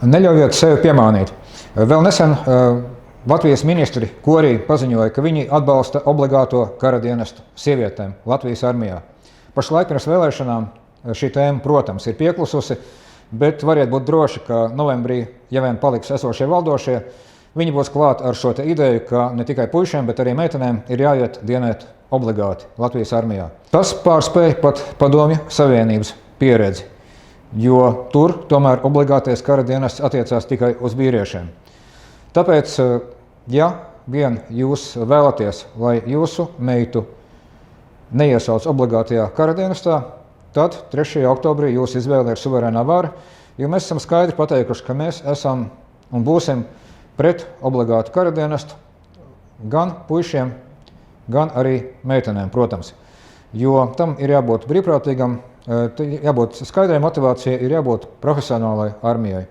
Neļaujiet sevi piemānīt. Vēl nesen Latvijas ministri Korī paziņoja, ka viņi atbalsta obligāto kara dienestu sievietēm Latvijas armijā. Pašlaik pirms vēlēšanām šī tēma, protams, ir pieklususi, bet variet būt droši, ka novembrī, ja vien paliks esošie valdošie, viņi būs klāt ar šo te ideju, ka ne tikai puišiem, bet arī meitenēm ir jāiet dienēt obligāti Latvijas armijā. Tas pārspēja pat Padomju Savienības pieredzi, jo tur tomēr obligātais kara dienests attiecās tikai uz vīriešiem. Tāpēc, ja vien jūs vēlaties, lai jūsu meitu neiesauc obligātajā kara dienestā, tad 3. oktobrī jūsu izvēle ir suverēnā vara, jo mēs esam skaidri pateikuši, ka mēs esam un būsim pret obligātu kara dienestu gan puišiem, gan arī meitenēm, protams. Jo tam ir jābūt brīvprātīgam, jābūt skaidrai motivācijai, ir jābūt profesionālai armijai.